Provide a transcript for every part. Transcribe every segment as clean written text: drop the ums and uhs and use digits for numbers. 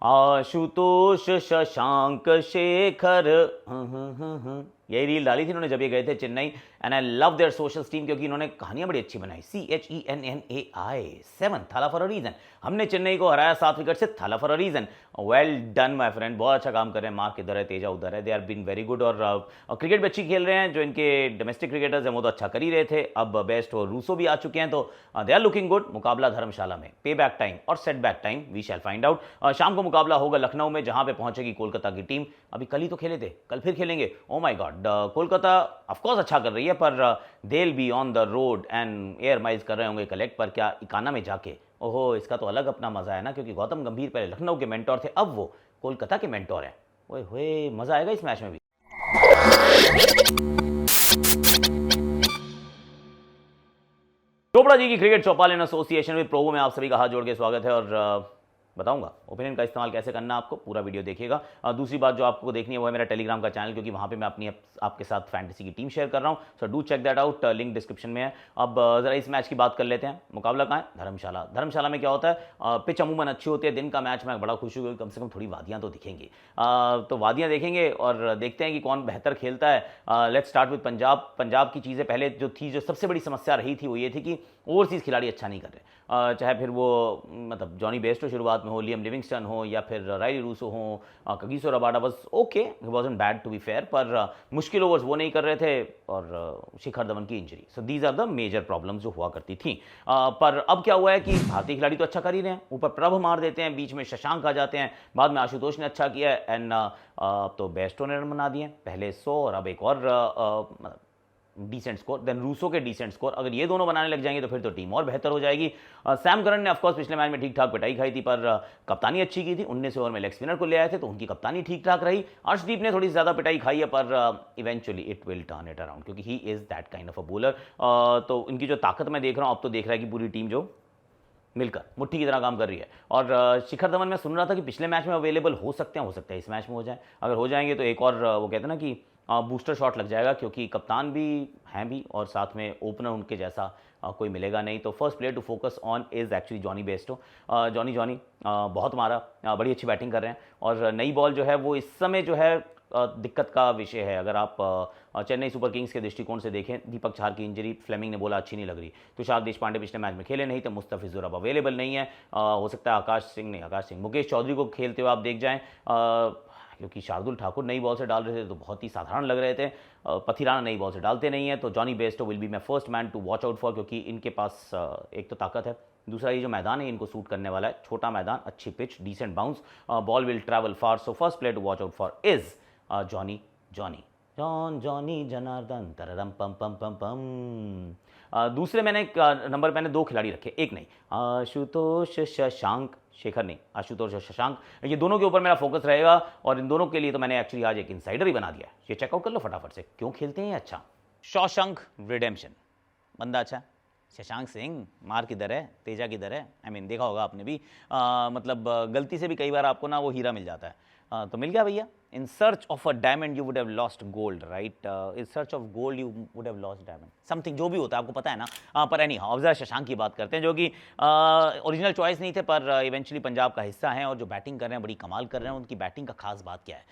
आशुतोष शशांक शेखर। यही रील डाली थी इन्होंने जब ये गए थे Chennai. And I love their social team क्योंकि इन्होंने कहानियां बड़ी अच्छी बनाई। CHENNAI 7 थाला फॉर अ रीजन। हमने चेन्नई को हराया 7 विकेट से, Thala for a reason. Well done my friend, बहुत अच्छा काम कर रहे हैं। मार्क इधर है, तेजा उधर है, they are been very good. और क्रिकेट भी अच्छी खेल रहे हैं। जो इनके डोमेस्टिक क्रिकेटर्स हैं वो तो अच्छा कर ही रहे थे। अब बेस्ट और रूसो भी आ चुके हैं, तो दे आर लुकिंग गुड। मुकाबला धर्मशाला में, पे बैक टाइम और set back time we shall find out. शाम को मुकाबला होगा लखनऊ में, जहां पे पहुंचेगी कोलकाता की टीम। अभी कल ही तो खेले थे, कल फिर खेलेंगे। Oh my God, Kolkata of course अच्छा कर रही है, पर they will be on the road and air miles कर रहे होंगे कलेक्ट। पर क्या इकाना में जाके, ओहो, इसका तो अलग अपना मजा है ना, क्योंकि गौतम गंभीर पहले लखनऊ के मेंटोर थे, अब वो कोलकाता के मेंटोर हैं। ओए होए, मजा आएगा इस मैच में भी। चोपड़ा जी की क्रिकेट चौपाल एसोसिएशन विद प्रोवो में आप सभी का हाथ जोड़ के स्वागत है। और बताऊंगा ओपिनियन का इस्तेमाल कैसे करना, आपको पूरा वीडियो देखिएगा। दूसरी बात जो आपको देखनी है वो है मेरा टेलीग्राम का चैनल, क्योंकि वहाँ पे मैं अपनी आपके साथ फैंटेसी की टीम शेयर कर रहा हूँ। So do check that out, link description में है। अब जरा इस मैच की बात कर लेते हैं। मुकाबला कहाँ है? धर्मशाला। धर्मशाला में क्या होता है, पिच अमूमन अच्छी होती है। दिन का मैच मैं बड़ा खुश हुई, कम से कम थोड़ी वादियाँ तो दिखेंगी। तो वादियाँ देखेंगे और देखते हैं कि कौन बेहतर खेलता है। Let's start with Punjab. Punjab की चीज़ें पहले जो थी, जो सबसे बड़ी समस्या रही थी, वो ये थी कि ओवरसीज़ खिलाड़ी अच्छा नहीं कर रहे। चाहे फिर वो मतलब जॉनी बेस्टो शुरुआत में हो, लियम लिविंगस्टन हो, या फिर राइली रूसो हो, कगिसो रबाडा, बस okay, he wasn't bad to be fair, पर मुश्किल ओवर्स वो नहीं कर रहे थे। और शिखर धवन की injury, so these are the major problems जो हुआ करती थी। पर अब क्या हुआ है कि भारतीय खिलाड़ी तो अच्छा कर ही रहे हैं, ऊपर प्रभ मार देते हैं, बीच में शशांक आ जाते हैं, बाद में आशुतोष ने अच्छा किया है, एंड तो बेस्टो ने रन बना दिए, पहले 100 और अब एक और डिसेंट स्कोर, देन रूसो के डिसेंट स्कोर। अगर ये दोनों बनाने लग जाएंगे तो फिर तो टीम और बेहतर हो जाएगी। सैम करन ने ऑफकोर्स पिछले मैच में ठीक ठाक पिटाई खाई थी, पर कप्तानी अच्छी की थी। 19 ओवर में लेग स्पिनर को ले आए थे, तो उनकी कप्तानी ठीक ठाक रही। अर्शदीप ने थोड़ी ज़्यादा पिटाई खाई है, पर eventually it will turn it around, क्योंकि he is that kind of a bowler. तो इनकी जो ताकत मैं देख रहा हूँ, अब तो देख रहा है कि पूरी टीम जो मिलकर मुट्ठी की तरह काम कर रही है। और शिखर धवन मैं सुन रहा था कि पिछले मैच में अवेलेबल हो सकते हैं इस मैच में हो जाए। अगर हो जाएंगे तो एक और वो कहते हैं ना कि बूस्टर शॉट लग जाएगा, क्योंकि कप्तान भी हैं भी और साथ में ओपनर उनके जैसा कोई मिलेगा नहीं। तो first player to focus on is actually Jonny Bairstow. Jonny बहुत मारा, बड़ी अच्छी बैटिंग कर रहे हैं। और नई बॉल जो है वो इस समय जो है दिक्कत का विषय है। अगर आप चेन्नई सुपर किंग्स के दृष्टिकोण से देखें, दीपक चाहर की इंजरी, फ्लेमिंग ने बोला अच्छी नहीं लग रही। तुषार देशपांडे पिछले मैच में खेले नहीं थे, मुस्तफिजुर अब अवेलेबल नहीं है। हो सकता है आकाश सिंह मुकेश चौधरी को खेलते हुए आप देख जाएं, क्योंकि शार्दुल ठाकुर नई बॉल से डाल रहे थे तो बहुत ही साधारण लग रहे थे। पथिराना नई बॉल से डालते नहीं है, तो Jonny Bairstow will be my first man to watch out for, क्योंकि इनके पास एक तो ताकत है, दूसरा ये जो मैदान है इनको सूट करने वाला है। छोटा मैदान, अच्छी pitch, decent bounce, ball will travel far. So first player to watch out for is Johnny Janardan तररम पम पम पम पम। दूसरे मैंने नंबर मैंने 2 खिलाड़ी रखे, एक नहीं, आशुतोष शशांक, शेखर नहीं, आशुतोष और शशांक, ये दोनों के ऊपर मेरा फोकस रहेगा। और इन दोनों के लिए तो मैंने एक्चुअली आज एक इनसाइडर ही बना दिया। ये चेकआउट कर लो फटाफट से, क्यों खेलते हैं अच्छा। शॉशंक रिडेम्पशन, बंदा अच्छा। शशांक सिंह, मार किधर है, तेजा किधर है, आई मीन देखा होगा आपने भी। मतलब गलती से भी कई बार आपको ना वो हीरा मिल जाता है। तो मिल गया भैया। In search of a diamond you would have lost gold, right. In search of gold you would have lost diamond, something जो भी होता है आपको पता है ना। पर एनी हाउ, जरा शशांक की बात करते हैं, जो कि ओरिजिनल चॉइस नहीं थे, पर इवेंचुअली पंजाब का हिस्सा हैं और जो बैटिंग कर रहे हैं बड़ी कमाल कर रहे हैं। उनकी बैटिंग का खास बात क्या है,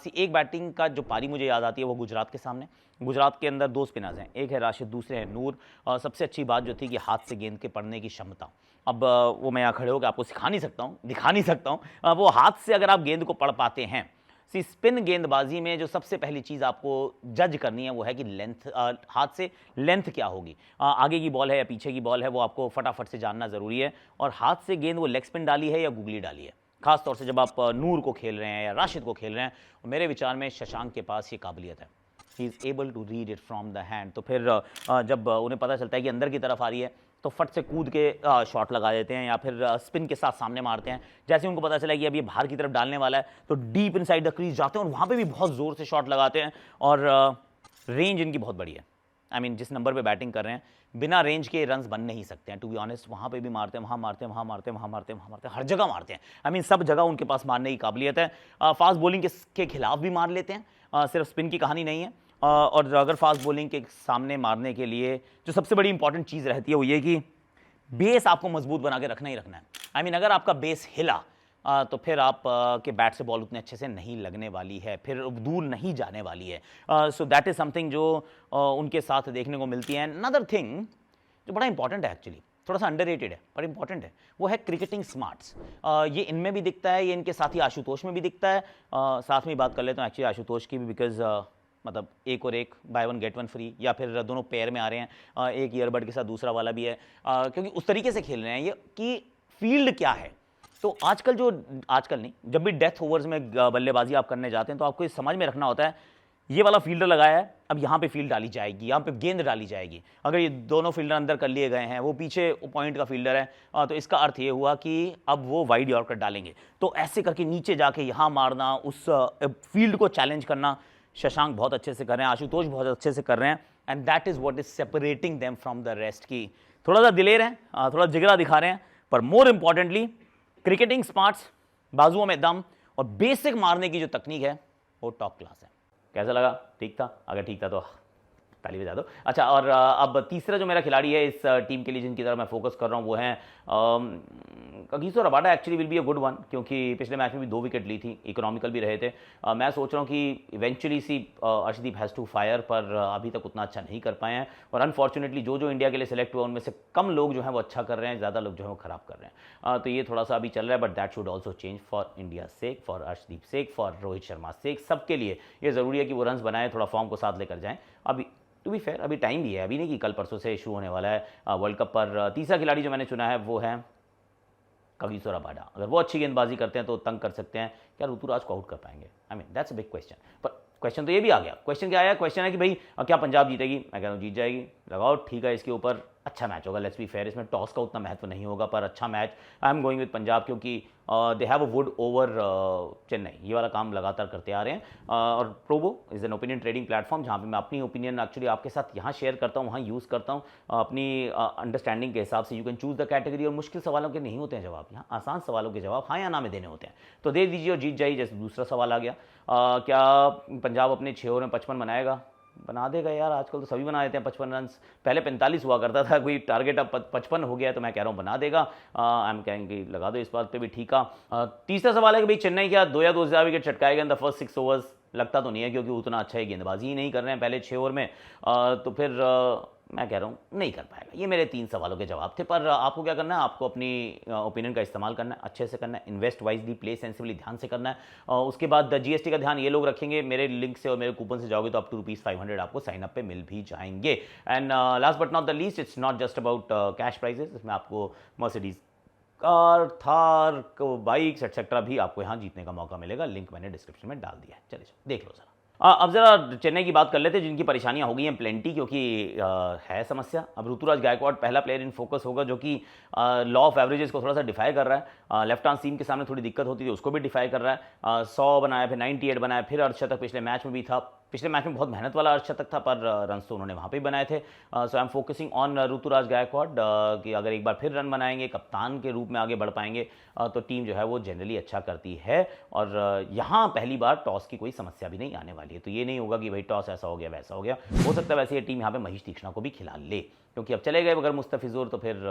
एक बैटिंग का जो पारी मुझे याद आती है वो गुजरात के सामने। गुजरात के अंदर 2 स्पिनर्स हैं, एक है राशिद, दूसरे हैं नूर। सबसे अच्छी बात जो थी कि हाथ से गेंद के पड़ने की क्षमता। अब वो मैं यहाँ खड़े होकर आपको सिखा नहीं सकता हूँ, दिखा नहीं सकता हूँ। वो हाथ से अगर आप गेंद को पढ़ पाते हैं। स्पिन गेंदबाजी में जो सबसे पहली चीज़ आपको जज करनी है वो है कि लेंथ, हाथ से लेंथ क्या होगी, आगे की बॉल है या पीछे की बॉल है, वो आपको फटाफट से जानना ज़रूरी है। और हाथ से गेंद वो लेग स्पिन डाली है या गुगली डाली है, खास तौर से जब आप नूर को खेल रहे हैं या राशिद को खेल रहे हैं। मेरे विचार में शशांक के पास ये काबिलियत है, he is able to read it from the hand. तो फिर जब उन्हें पता चलता है कि अंदर की तरफ आ रही है, तो फट से कूद के शॉट लगा देते हैं, या फिर स्पिन के साथ सामने मारते हैं। जैसे उनको पता चला कि अब ये बाहर की तरफ डालने वाला है, तो डीप इनसाइड द क्रीज जाते हैं और वहाँ पे भी बहुत ज़ोर से शॉट लगाते हैं। और रेंज इनकी बहुत बड़ी है। आई मीन जिस नंबर पे बैटिंग कर रहे हैं, बिना रेंज के रन्स बन नहीं सकते हैं, टू बी ऑनेस्ट। वहाँ पे भी मारते हैं, वहाँ मारते हैं, वहाँ मारते हैं, वहाँ मारते हैं, वहाँ मारते हैं, हर जगह मारते हैं। आई मीन सब जगह उनके पास मारने की काबिलियत है। फास्ट बॉलिंग के खिलाफ भी मार लेते हैं, सिर्फ स्पिन की कहानी नहीं है। और अगर फास्ट बॉलिंग के सामने मारने के लिए जो सबसे बड़ी इंपॉर्टेंट चीज़ रहती है वो ये कि बेस आपको मजबूत बना के रखना ही रखना है। आई मीन अगर आपका बेस हिला तो फिर आप के बैट से बॉल उतने अच्छे से नहीं लगने वाली है, फिर दूर नहीं जाने वाली है। सो दैट इज़ समथिंग जो उनके साथ देखने को मिलती है। अनदर थिंग जो बड़ा इंपॉर्टेंट है एक्चुअली, थोड़ा सा अंडररेटेड है पर इंपॉर्टेंट है, वो है क्रिकेटिंग स्मार्ट्स। ये इनमें भी दिखता है, ये इनके साथी आशुतोष में भी दिखता है। साथ में ही बात कर लेता हूँ एक्चुअली आशुतोष की भी, बिकॉज मतलब एक और एक by one get one free, या फिर दोनों पेयर में आ रहे हैं, एक ईयरबड के साथ दूसरा वाला भी है, क्योंकि उस तरीके से खेल रहे हैं ये कि फील्ड क्या है। तो आजकल नहीं, जब भी डेथ ओवर्स में बल्लेबाजी आप करने जाते हैं तो आपको इस समझ में रखना होता है, ये वाला फील्डर लगाया है, अब यहाँ पे फील्ड डाली जाएगी, यहाँ पे गेंद डाली जाएगी। अगर ये दोनों फील्डर अंदर कर लिए गए हैं, वो पीछे पॉइंट का फील्डर है, तो इसका अर्थ ये हुआ कि अब वो वाइड यॉर्कर डालेंगे। तो ऐसे करके नीचे जाके यहाँ मारना, उस फील्ड को चैलेंज करना, शशांक बहुत अच्छे से कर रहे हैं, आशुतोष बहुत अच्छे से कर रहे हैं, and that is what is separating them from the rest. की थोड़ा सा दिलेर है, थोड़ा जिगरा दिखा रहे हैं, पर मोर इंपॉर्टेंटली क्रिकेटिंग स्मार्ट्स, बाजुओं में दम और बेसिक मारने की जो तकनीक है वो टॉप क्लास है। कैसा लगा? ठीक था? अगर ठीक था तो ताली बजा दो। अच्छा, और अब तीसरा जो मेरा खिलाड़ी है इस टीम के लिए जिनकी तरफ मैं फोकस कर रहा हूँ वो है Kagiso Rabada. Actually will be a good one, क्योंकि पिछले मैच में भी 2 विकेट ली थी, इकोनॉमिकल भी रहे थे। मैं सोच रहा हूँ कि eventually Arshdeep has to fire, पर अभी तक उतना अच्छा नहीं कर पाए हैं, और अनफॉर्चुनेटली जो इंडिया के लिए सिलेक्ट हुआ उनमें से कम लोग जो हैं वो अच्छा कर रहे हैं, ज़्यादा लोग जो है वो खराब कर रहे हैं। तो ये थोड़ा सा अभी चल रहा है, but that should also change for India sake, for Arshdeep sake, for Rohit Sharma sake, सबके लिए ये ज़रूरी है कि वो रन्स बनाए, थोड़ा फॉर्म को साथ लेकर जाएँ। अभी टू बी फेयर अभी टाइम भी है, अभी नहीं कि कल परसों से शुरू होने वाला है वर्ल्ड कप। पर तीसरा खिलाड़ी जो मैंने चुना है वो है कगिसो रबाडा। अगर वो अच्छी गेंदबाजी करते हैं तो तंग कर सकते हैं, क्या ऋतुराज को आउट कर पाएंगे? आई mean that's a big question. पर क्वेश्चन तो ये भी आ गया, क्वेश्चन क्या आया? क्वेश्चन है कि भाई क्या पंजाब जीतेगी? मैं कह रहा हूँ जीत जाएगी, लगाओ, ठीक है, इसके ऊपर अच्छा मैच होगा। लेट्स बी फेयर, इसमें टॉस का उतना महत्व नहीं होगा, पर अच्छा match. I am going with Punjab, क्योंकि they have a wood over Chennai, ये वाला काम लगातार करते आ रहे हैं। और Probo is an opinion trading platform, जहाँ पे मैं अपनी ओपिनियन एक्चुअली आपके साथ यहाँ शेयर करता हूँ, वहाँ यूज़ करता हूँ अपनी अंडरस्टैंडिंग के हिसाब से। You can choose the category, और मुश्किल सवालों के नहीं होते हैं जवाब, यहाँ आसान सवालों के जवाब हाँ या ना में देने होते हैं, तो दे दीजिए और जीत जाइए। जैसे दूसरा सवाल आ गया, क्या पंजाब अपने 6 ओवर में 55 बनाएगा? बना देगा यार, आजकल तो सभी बना देते हैं 55 रन। पहले 45 हुआ करता था, कोई टारगेट अब 55 हो गया है, तो मैं कह रहा हूँ बना देगा। आई एम कहेंगे लगा दो इस बात पे भी, ठीक है। तीसरा सवाल है कि भाई चेन्नई क्या 2 या 2 से ज़्यादा विकेट चटकाएगा इन द फर्स्ट 6 ओवर्स? लगता तो नहीं है, क्योंकि उतना अच्छा ही गेंदबाजी ही नहीं कर रहे हैं पहले 6 ओवर में। तो फिर मैं कह रहा हूँ नहीं कर पाएगा। ये मेरे 3 सवालों के जवाब थे। पर आपको क्या करना है? आपको अपनी ओपिनियन का इस्तेमाल करना है, अच्छे से करना है, इन्वेस्ट वाइजली, प्ले सेंसिबली, ध्यान से करना है। उसके बाद जीएसटी का ध्यान ये लोग रखेंगे, मेरे लिंक से और मेरे कूपन से जाओगे तो अप टू ₹500 आपको साइन अप पे मिल भी जाएंगे। And last but not the least, it's not just about cash prices, इसमें आपको Mercedes car, Thar, bikes etcetera भी आपको यहाँ जीतने का मौका मिलेगा। लिंक मैंने डिस्क्रिप्शन में डाल दिया है, चलिए देख लो जरा। अब जरा चेन्नई की बात कर लेते हैं, जिनकी परेशानियां हो गई हैं प्लेंटी, क्योंकि है समस्या। अब ऋतुराज गायकवाड़ पहला प्लेयर इन फोकस होगा, जो कि लॉ ऑफ एवरेजेस को थोड़ा सा डिफाई कर रहा है। लेफ्ट आर्म सीम के सामने थोड़ी दिक्कत होती थी, उसको भी डिफाई कर रहा है। 100 बनाया, फिर 98 बनाया, फिर अर्धशतक पिछले मैच में भी था। पिछले मैच में बहुत मेहनत वाला अर्धशतक था, पर रन तो उन्होंने वहाँ पे बनाए थे। So I am focusing on Ruturaj Gaikwad, कि अगर एक बार फिर रन बनाएंगे, कप्तान के रूप में आगे बढ़ पाएंगे, तो टीम जो है वो जनरली अच्छा करती है। और यहाँ पहली बार टॉस की कोई समस्या भी नहीं आने वाली है, तो ये नहीं होगा कि भाई टॉस ऐसा हो गया वैसा हो गया। हो सकता है वैसे ये टीम यहाँ पे महेश तीक्ष्णा को भी खिला ले, क्योंकि अब चले गए अगर मुस्तफिजुर, तो फिर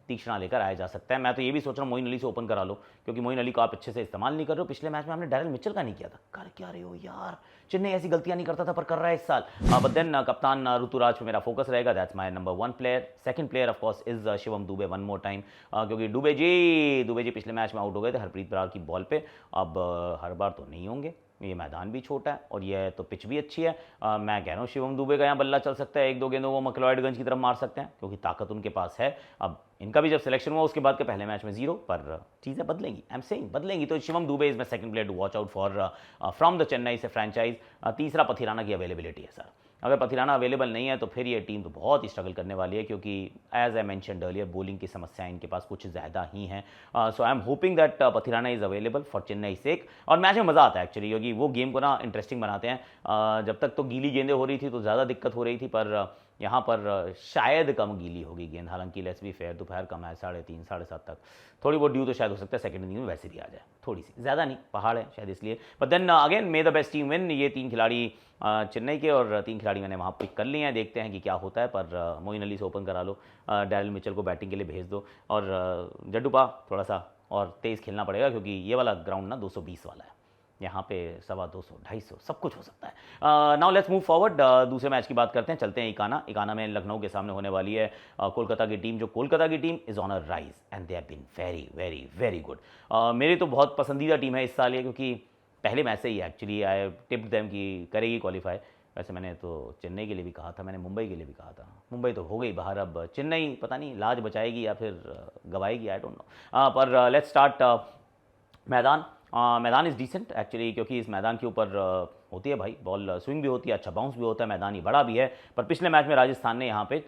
तीक्ष्णा लेकर आया जा सकता है। मैं तो ये भी सोच रहा हूँ मोइन अली से ओपन करा लो, क्योंकि मोइन अली को आप अच्छे से इस्तेमाल नहीं कर रहे हो। पिछले मैच में हमने डैरेल मिचेल का नहीं किया था, कर क्या रहे हो यार? चेन्नई ऐसी गलतियां नहीं करता था, पर कर रहा है इस साल। बट देन कप्तान ऋतुराज पे मेरा फोकस रहेगा, that's my number 1 player. Second player of course is Shivam Dubey, one more time, क्योंकि दुबे जी पिछले मैच में आउट हो गए थे हरप्रीत बराड़ की बॉल पे। अब हर बार तो नहीं होंगे, ये मैदान भी छोटा है और ये तो पिच भी अच्छी है। मैं कह रहा हूँ शिवम दुबे का यहाँ बल्ला चल सकता है, 1-2 गेंदों वो मकलॉयडगंज की तरफ मार सकते हैं, क्योंकि ताकत उनके पास है। अब इनका भी जब सिलेक्शन हुआ उसके बाद के पहले मैच में 0, पर चीज़ें बदलेंगी, आई एम सेइंग बदलेंगी। तो Shivam Dube is my second player to watch out for from the Chennai से फ्रेंचाइज। तीसरा पथिराना की अवेलेबिलिटी है सर। अगर पथिराना अवेलेबल नहीं है तो फिर ये टीम तो बहुत ही स्ट्रगल करने वाली है, क्योंकि as I mentioned earlier bowling की समस्याएं इनके पास कुछ ज़्यादा ही हैं। So I am hoping that Pathirana is available for Chennai sake. और मैच में मज़ा आता है एक्चुअली, क्योंकि वो गेम को ना इंटरेस्टिंग बनाते हैं। जब तक तो गीली गेंदें हो रही थी तो ज़्यादा दिक्कत हो रही थी, पर यहाँ पर शायद कम गीली होगी गेंद। हालांकि लेट्स बी फेयर, दोपहर का मैच 3:30 7:30 तक, थोड़ी बहुत ड्यू तो शायद हो सकता है सेकंड इनिंग में वैसे भी आ जाए, थोड़ी सी, ज़्यादा नहीं, पहाड़ है शायद इसलिए। But then again may the best team win. ये 3 खिलाड़ी चेन्नई के और 3 खिलाड़ी मैंने वहाँ पिक कर लिए हैं, देखते हैं कि क्या होता है। पर मोइन अली से ओपन करा लो, डैरेल मिचेल को बैटिंग के लिए भेज दो, और जड्डूपा थोड़ा सा और तेज़ खेलना पड़ेगा, क्योंकि ये वाला ग्राउंड ना 220 वाला है, यहाँ पे 250 250 सब कुछ हो सकता है। नाउ लेट्स मूव फॉरवर्ड, दूसरे मैच की बात करते हैं, चलते हैं इकाना में लखनऊ के सामने होने वाली है कोलकाता की टीम। जो कोलकाता की team is on a rise and they have been very very very good. मेरी तो बहुत पसंदीदा टीम है इस साल ये, क्योंकि पहले मैच से ही एक्चुअली आई टिप्ड देम कि करेगी क्वालिफाई। वैसे मैंने तो चेन्नई के लिए भी कहा था, मैंने मुंबई के लिए भी कहा था, मुंबई तो हो गई बाहर, अब चेन्नई पता नहीं लाज बचाएगी या फिर गवाएगी, आई डोंट नो। पर लेट्स स्टार्ट मैदान इज़ डिसेंट एक्चुअली, क्योंकि इस मैदान के ऊपर होती है भाई बॉल स्विंग भी होती है, अच्छा बाउंस भी होता है, मैदान ही बड़ा भी है। पर पिछले मैच में राजस्थान ने यहाँ पे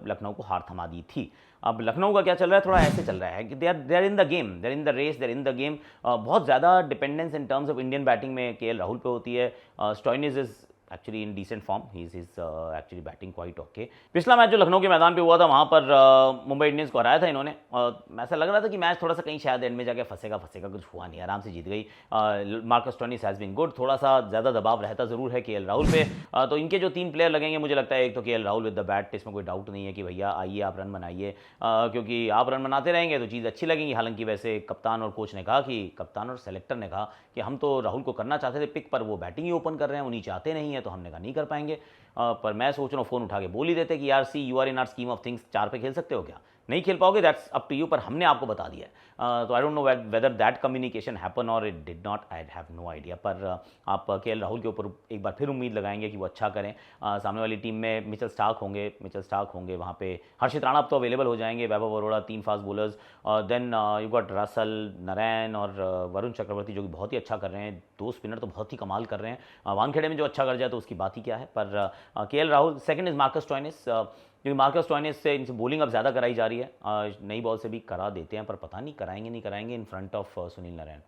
लखनऊ को हार थमा दी थी। अब लखनऊ का क्या चल रहा है, थोड़ा ऐसे चल रहा है कि they are in the game, they are in the race, they are in the game. बहुत ज़्यादा dependence in terms of Indian batting में केएल राहुल पे होती है। Stoinis is actually in decent form, he is actually batting quite okay. पिछला match जो लखनऊ के मैदान पे हुआ था, वहाँ पर मुंबई इंडियंस को हराया था इन्होंने, और ऐसा लग रहा था कि मैच थोड़ा सा कहीं शायद एंड में जाके फंसेगा, कुछ हुआ नहीं, आराम से जीत गई। Marcus Stoinis has been good, थोड़ा सा ज़्यादा दबाव रहता ज़रूर है केएल राहुल पे। तो इनके जो 3 प्लेयर लगेंगे, मुझे लगता है एक तो KL Rahul with the bat, इसमें कोई डाउट नहीं है कि भैया आइए आप रन बनाइए, क्योंकि आप रन बनाते रहेंगे तो चीज़ अच्छी लगेगी। हालांकि वैसे कप्तान और कोच ने कहा कि कप्तान और सेलेक्टर ने कहा कि हम तो राहुल को करना चाहते थे पिक, पर वो बैटिंग ही ओपन कर रहे हैं, वो नीचे आते नहीं है, तो हमने कहा नहीं कर पाएंगे। पर मैं सोच रहा हूँ फ़ोन उठा के बोल ही देते कि यार see you are in our scheme of things, 4 पे खेल सकते हो क्या, नहीं खेल पाओगे, दैट्स अप टू यू, पर हमने आपको बता दिया है। तो I don't know whether that communication happen और it did not, I have no idea. पर आप केएल राहुल के ऊपर एक बार फिर उम्मीद लगाएंगे कि वो अच्छा करें। सामने वाली टीम में मिचेल स्टार्क होंगे, वहाँ पे हर्षित राणा अब तो अवेलेबल हो जाएंगे, Vaibhav Arora, 3 fast bowlers, then you got Russell, Narine और वरुण चक्रवर्ती जो कि बहुत ही अच्छा कर रहे हैं, 2 स्पिनर तो बहुत ही कमाल कर रहे हैं। वानखेड़े में जो अच्छा कर जाए तो उसकी बात ही क्या है। पर KL Rahul, second is Marcus Stoinis, क्योंकि मार्कस स्टोइनिस से इनसे बॉलिंग अब ज़्यादा कराई जा रही है, नई बॉल से भी करा देते हैं, पर पता नहीं कराएंगे नहीं कराएंगे in front of Sunil Narayan.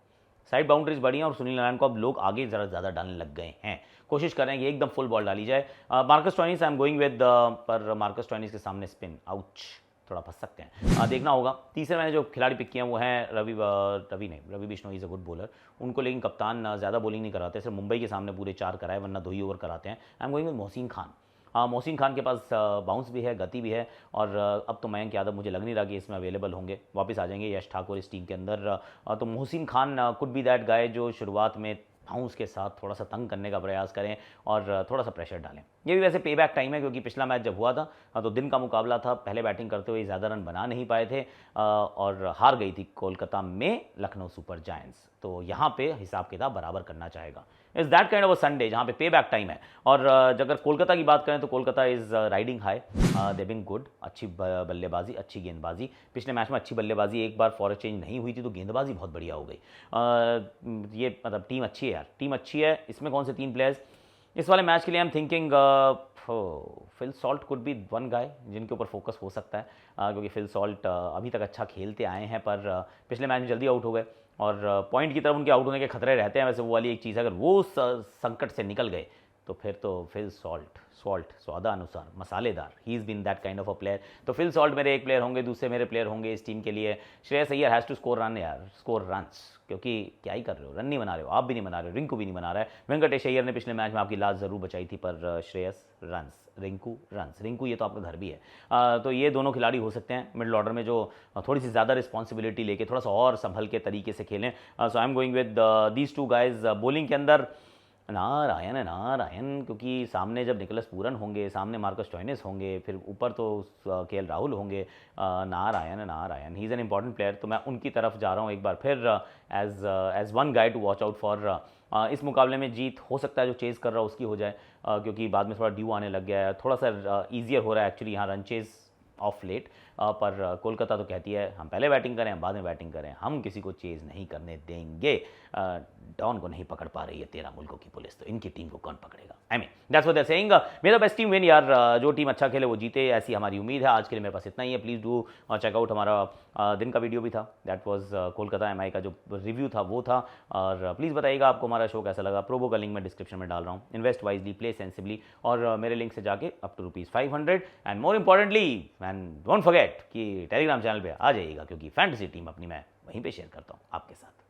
Side boundaries बढ़ी हैं और सुनील नारायण को अब लोग आगे ज़रा ज़्यादा डालने लग गए हैं, कोशिश कर रहे हैं कि एकदम फुल बॉल डाली जाए। Marcus Stoinis I am going with, पर मार्कस स्टोइनिस के सामने स्पिन आउच, थोड़ा फंस सकते हैं, देखना होगा। तीसरे मैंने जो खिलाड़ी पिक किए हैं वो हैं Ravi Bishnoi is a good bowler, उनको लेकिन कप्तान ज़्यादा बॉलिंग नहीं कराते, सिर्फ मुंबई के सामने पूरे 4 कराए, वरना 2 ही ओवर कराते हैं। आई am going with Mohsin Khan. Mohsin Khan के पास बाउंस भी है, गति भी है, और अब तो मयंक यादव मुझे लग नहीं रहा कि इसमें अवेलेबल होंगे, वापस आ जाएंगे यश ठाकुर इस टीम के अंदर। तो Mohsin Khan could be that guy जो शुरुआत में बाउंस के साथ थोड़ा सा तंग करने का प्रयास करें और थोड़ा सा प्रेशर डालें। ये भी वैसे पे बैक टाइम है, क्योंकि पिछला मैच जब हुआ था तो दिन का मुकाबला था, पहले बैटिंग करते हुए ज़्यादा रन बना नहीं पाए थे और हार गई थी कोलकाता में लखनऊ सुपर जायंट्स। तो यहाँ पे हिसाब किताब बराबर करना चाहेगा। Is that kind of a Sunday जहाँ पे पे बैक टाइम है। और अगर कोलकाता की बात करें तो Kolkata is riding high, they been good, अच्छी बल्लेबाजी, अच्छी गेंदबाजी। पिछले मैच में अच्छी बल्लेबाजी, एक बार फॉर चेंज नहीं हुई थी तो गेंदबाजी बहुत बढ़िया हो गई। ये मतलब टीम अच्छी है यार, टीम अच्छी है। इसमें कौन से 3 प्लेयर्स इस वाले मैच के लिए I am thinking, Phil Salt could be one guy जिनके ऊपर फोकस हो सकता है, क्योंकि फिल सॉल्ट अभी तक अच्छा खेलते आए हैं, पर पिछले मैच में जल्दी आउट हो गए और पॉइंट की तरफ उनके आउट होने के खतरे रहते हैं। वैसे वो वाली एक चीज़ है, अगर वो उस संकट से निकल गए तो फिर तो फिल सॉल्ट स्वादानुसार मसालेदार, he is been that kind of a player. तो फिल सॉल्ट मेरे एक प्लेयर होंगे, दूसरे मेरे प्लेयर होंगे इस टीम के लिए Shreyas Iyer has to score run यार, स्कोर रन्स, क्योंकि क्या ही कर रहे हो, रन नहीं बना रहे हो, आप भी नहीं बना रहे हो, रिंकू भी नहीं बना रहा है। वेंकटेश अय्यर ने पिछले मैच में आपकी लास्ट ज़रूर बचाई थी, पर श्रेयस रन्स, रिंकू ये तो आपका घर भी है। तो ये दोनों खिलाड़ी हो सकते हैं मिडिल ऑर्डर में जो थोड़ी सी ज़्यादा रिस्पॉन्सिबिलिटी लेके थोड़ा सा और संभल के तरीके से खेलें। So I am going with these 2 guys. Bowling के अंदर नारायण, क्योंकि सामने जब निकोलस पूरन होंगे, सामने मार्कस स्टोइनिस होंगे, फिर ऊपर तो केएल राहुल होंगे, Narayan he is an important player. तो मैं उनकी तरफ जा रहा हूँ एक बार फिर as one guy to watch out for. इस मुकाबले में जीत हो सकता है जो चेज़ कर रहा है उसकी हो जाए, क्योंकि बाद में थोड़ा ड्यू आने लग गया है, थोड़ा सा ईजियर हो रहा है एक्चुअली यहाँ रन चेज़ ऑफ लेट। पर कोलकाता तो कहती है हम पहले बैटिंग करें, हम बाद में बैटिंग करें, हम किसी को चेज़ नहीं करने देंगे। डॉन को नहीं पकड़ पा रही है 13 मुल्कों की पुलिस, तो इनकी टीम को कौन पकड़ेगा? I mean that's what they are saying. मेरा बेस्ट टीम विन यार, जो टीम अच्छा खेले वो जीते, ऐसी हमारी उम्मीद है। आज के लिए मेरे पास इतना ही है। प्लीज़ डू चेकआउट हमारा दिन का वीडियो भी था, दैट वाज कोलकाता MI का जो रिव्यू था वो था। और प्लीज़ बताइएगा आपको हमारा शो कैसा लगा। प्रोबो का लिंक मैं डिस्क्रिप्शन में डाल रहा हूँ। इन्वेस्ट वाइजली, प्ले सेंसिबली, और मेरे लिंक से जाके up to ₹500। And more importantly and don't forget कि टेलीग्राम चैनल पे आ जाइएगा, क्योंकि फैंटेसी टीम अपनी मैं वहीं पे शेयर करता हूँ आपके साथ।